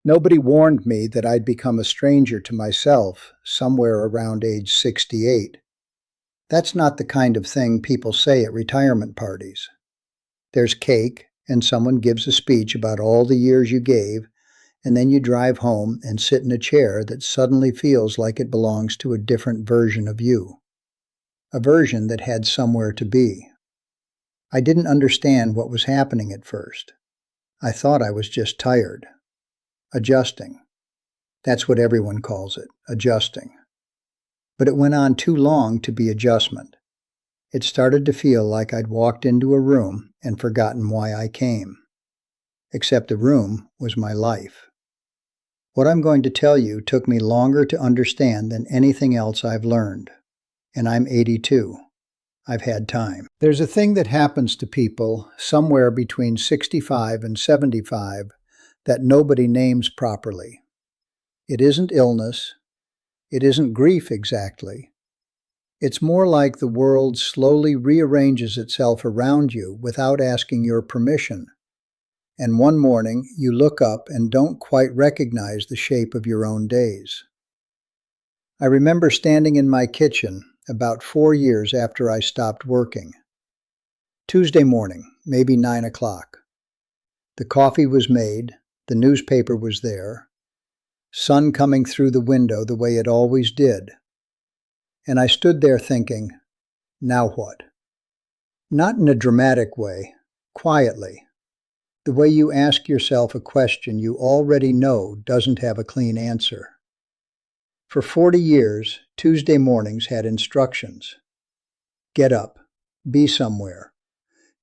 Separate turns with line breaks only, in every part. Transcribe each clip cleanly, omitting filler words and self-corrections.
Nobody warned me that I'd become a stranger to myself somewhere around age 68. That's not the kind of thing people say at retirement parties. There's cake, and someone gives a speech about all the years you gave, and then you drive home and sit in a chair that suddenly feels like it belongs to a different version of you. A version that had somewhere to be. I didn't understand what was happening at first. I thought I was just tired. Adjusting. That's what everyone calls it, adjusting. But it went on too long to be adjustment. It started to feel like I'd walked into a room and forgotten why I came. Except the room was my life. What I'm going to tell you took me longer to understand than anything else I've learned. And I'm 82. I've had time. There's a thing that happens to people somewhere between 65 and 75 that nobody names properly. It isn't illness. It isn't grief exactly. It's more like the world slowly rearranges itself around you without asking your permission. And one morning you look up and don't quite recognize the shape of your own days. I remember standing in my kitchen about 4 years after I stopped working. Tuesday morning, maybe 9 o'clock. The coffee was made, the newspaper was there, sun coming through the window the way it always did. And I stood there thinking, now what? Not in a dramatic way, quietly. The way you ask yourself a question you already know doesn't have a clean answer. For 40 years, Tuesday mornings had instructions. Get up, be somewhere,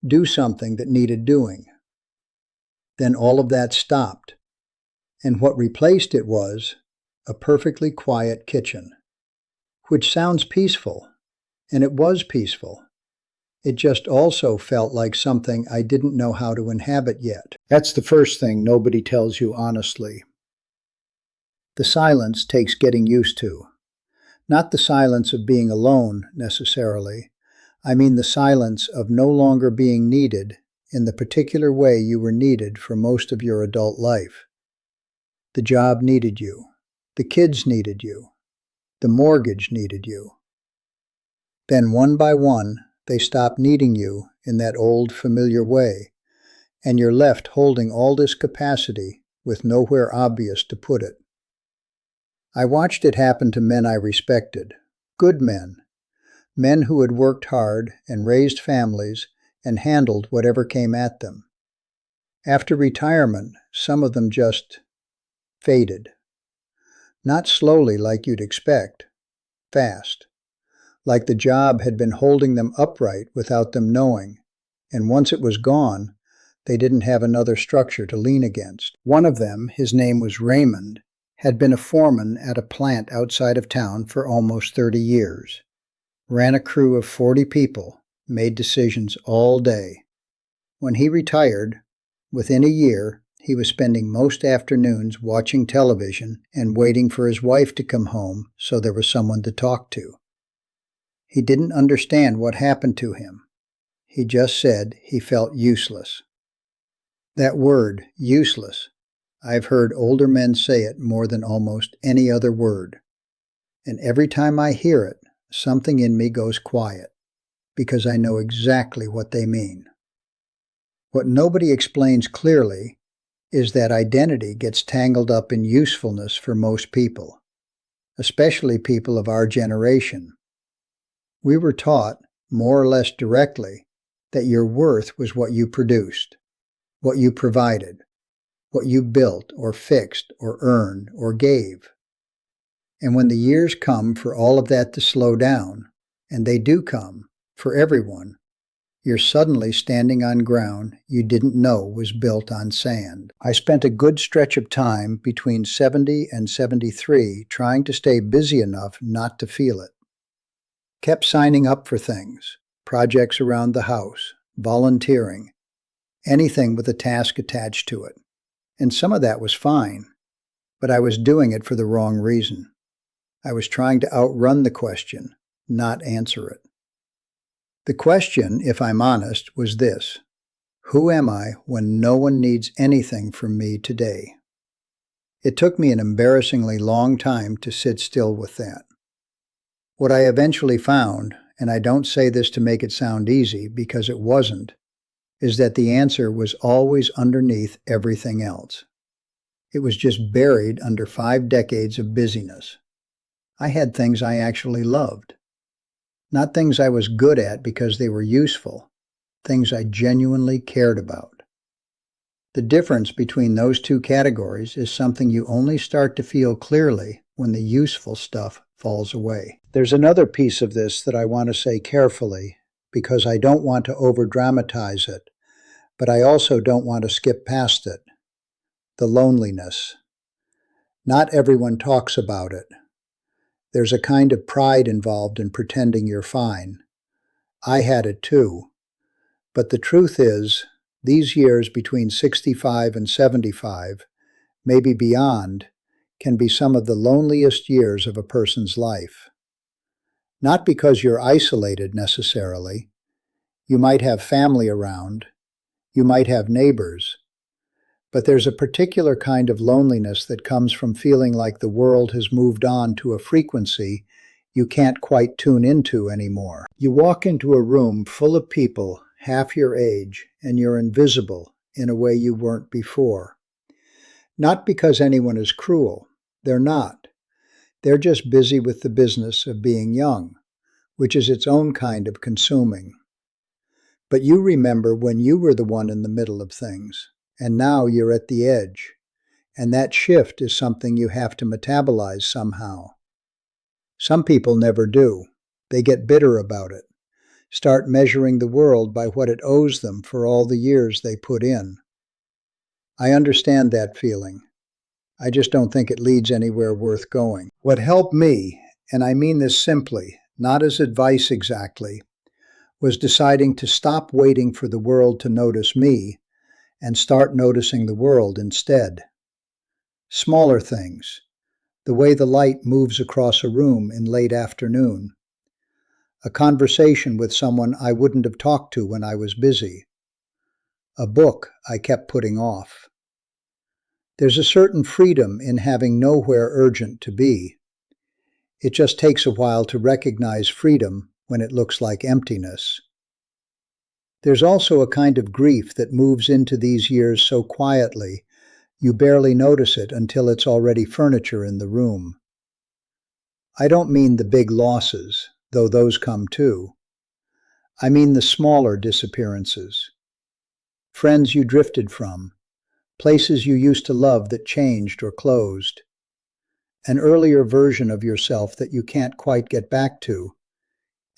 do something that needed doing. Then all of that stopped, and what replaced it was a perfectly quiet kitchen, which sounds peaceful, and it was peaceful. It just also felt like something I didn't know how to inhabit yet. That's the first thing nobody tells you honestly. The silence takes getting used to. Not the silence of being alone, necessarily. I mean the silence of no longer being needed in the particular way you were needed for most of your adult life. The job needed you. The kids needed you. The mortgage needed you. Then one by one, they stop needing you in that old familiar way, and you're left holding all this capacity with nowhere obvious to put it. I watched it happen to men I respected, good men, men who had worked hard and raised families and handled whatever came at them. After retirement, some of them just faded. Not slowly like you'd expect, fast. Like the job had been holding them upright without them knowing, and once it was gone, they didn't have another structure to lean against. One of them, his name was Raymond, had been a foreman at a plant outside of town for almost 30 years. Ran a crew of 40 people, made decisions all day. When he retired, within a year, he was spending most afternoons watching television and waiting for his wife to come home so there was someone to talk to. He didn't understand what happened to him. He just said he felt useless. That word, useless, I've heard older men say it more than almost any other word. And every time I hear it, something in me goes quiet, because I know exactly what they mean. What nobody explains clearly is that identity gets tangled up in usefulness for most people, especially people of our generation. We were taught, more or less directly, that your worth was what you produced, what you provided, what you built or fixed or earned or gave. And when the years come for all of that to slow down, and they do come, for everyone, you're suddenly standing on ground you didn't know was built on sand. I spent a good stretch of time between 70 and 73 trying to stay busy enough not to feel it. Kept signing up for things, projects around the house, volunteering, anything with a task attached to it. And some of that was fine, but I was doing it for the wrong reason. I was trying to outrun the question, not answer it. The question, if I'm honest, was this: who am I when no one needs anything from me today? It took me an embarrassingly long time to sit still with that. What I eventually found, and I don't say this to make it sound easy because it wasn't, is that the answer was always underneath everything else. It was just buried under 5 decades of busyness. I had things I actually loved. Not things I was good at because they were useful, things I genuinely cared about. The difference between those two categories is something you only start to feel clearly when the useful stuff falls away. There's another piece of this that I want to say carefully because I don't want to over-dramatize it, but I also don't want to skip past it. The loneliness. Not everyone talks about it. There's a kind of pride involved in pretending you're fine. I had it too. But the truth is, these years between 65 and 75, maybe beyond, can be some of the loneliest years of a person's life. Not because you're isolated necessarily. You might have family around. You might have neighbors. But there's a particular kind of loneliness that comes from feeling like the world has moved on to a frequency you can't quite tune into anymore. You walk into a room full of people half your age, and you're invisible in a way you weren't before. Not because anyone is cruel. They're not. They're just busy with the business of being young, which is its own kind of consuming. But you remember when you were the one in the middle of things, and now you're at the edge, and that shift is something you have to metabolize somehow. Some people never do. They get bitter about it. Start measuring the world by what it owes them for all the years they put in. I understand that feeling. I just don't think it leads anywhere worth going. What helped me, and I mean this simply, not as advice exactly, was deciding to stop waiting for the world to notice me and start noticing the world instead. Smaller things, the way the light moves across a room in late afternoon, a conversation with someone I wouldn't have talked to when I was busy, a book I kept putting off. There's a certain freedom in having nowhere urgent to be. It just takes a while to recognize freedom when it looks like emptiness. There's also a kind of grief that moves into these years so quietly you barely notice it until it's already furniture in the room. I don't mean the big losses, though those come too. I mean the smaller disappearances. Friends you drifted from, places you used to love that changed or closed, an earlier version of yourself that you can't quite get back to,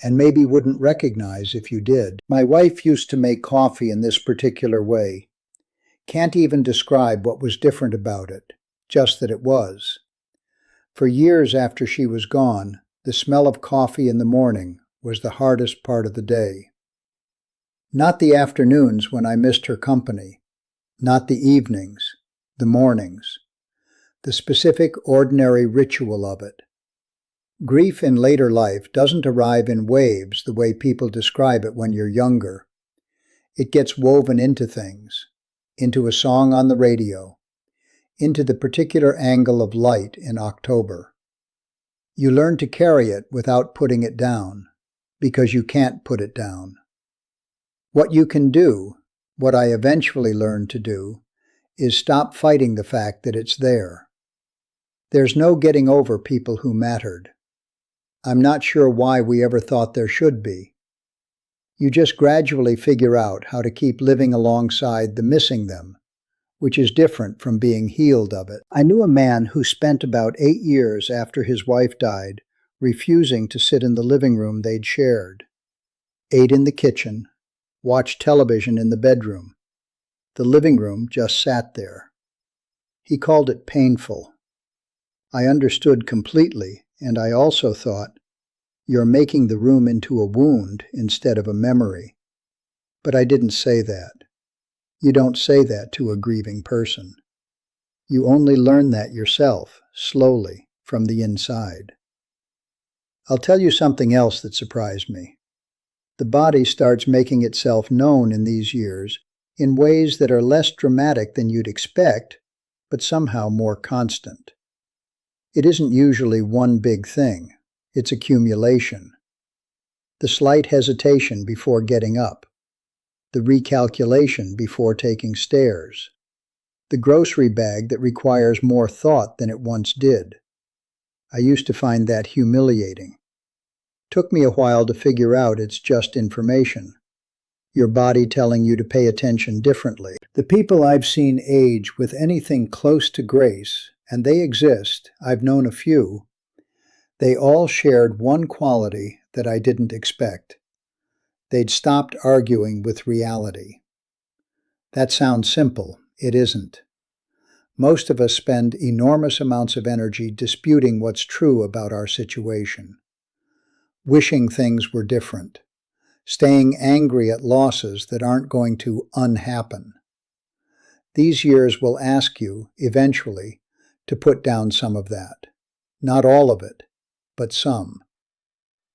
and maybe wouldn't recognize if you did. My wife used to make coffee in this particular way. Can't even describe what was different about it, just that it was. For years after she was gone, the smell of coffee in the morning was the hardest part of the day. Not the afternoons when I missed her company, not the evenings, the mornings, the specific ordinary ritual of it. Grief in later life doesn't arrive in waves the way people describe it when you're younger. It gets woven into things, into a song on the radio, into the particular angle of light in October. You learn to carry it without putting it down, because you can't put it down. What you can do, what I eventually learned to do, is stop fighting the fact that it's there. There's no getting over people who mattered. I'm not sure why we ever thought there should be. You just gradually figure out how to keep living alongside the missing them, which is different from being healed of it. I knew a man who spent about 8 years after his wife died refusing to sit in the living room they'd shared. Ate in the kitchen, watched television in the bedroom. The living room just sat there. He called it painful. I understood completely, and I also thought, you're making the room into a wound instead of a memory. But I didn't say that. You don't say that to a grieving person. You only learn that yourself, slowly, from the inside. I'll tell you something else that surprised me. The body starts making itself known in these years in ways that are less dramatic than you'd expect, but somehow more constant. It isn't usually one big thing, it's accumulation. The slight hesitation before getting up, the recalculation before taking stairs, the grocery bag that requires more thought than it once did. I used to find that humiliating. Took me a while to figure out it's just information. Your body telling you to pay attention differently. The people I've seen age with anything close to grace, and they exist, I've known a few, they all shared one quality that I didn't expect. They'd stopped arguing with reality. That sounds simple. It isn't. Most of us spend enormous amounts of energy disputing what's true about our situation, wishing things were different, staying angry at losses that aren't going to unhappen. These years will ask you, eventually, to put down some of that. Not all of it, but some.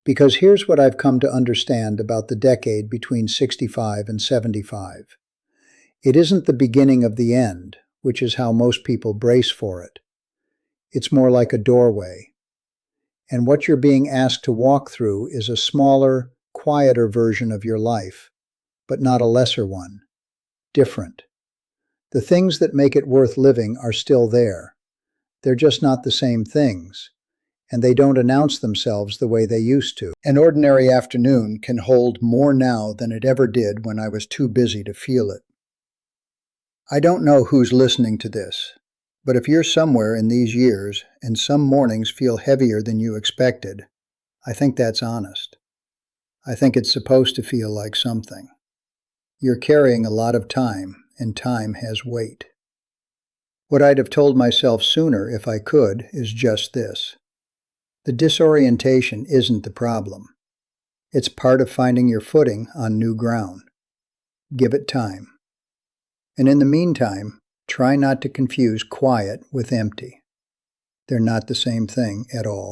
Because here's what I've come to understand about the decade between 65 and 75. It isn't the beginning of the end, which is how most people brace for it. It's more like a doorway. And what you're being asked to walk through is a smaller, quieter version of your life, but not a lesser one. Different. The things that make it worth living are still there. They're just not the same things, and they don't announce themselves the way they used to. An ordinary afternoon can hold more now than it ever did when I was too busy to feel it. I don't know who's listening to this, but if you're somewhere in these years and some mornings feel heavier than you expected, I think that's honest. I think it's supposed to feel like something. You're carrying a lot of time, and time has weight. What I'd have told myself sooner if I could is just this. The disorientation isn't the problem. It's part of finding your footing on new ground. Give it time. And in the meantime, try not to confuse quiet with empty. They're not the same thing at all.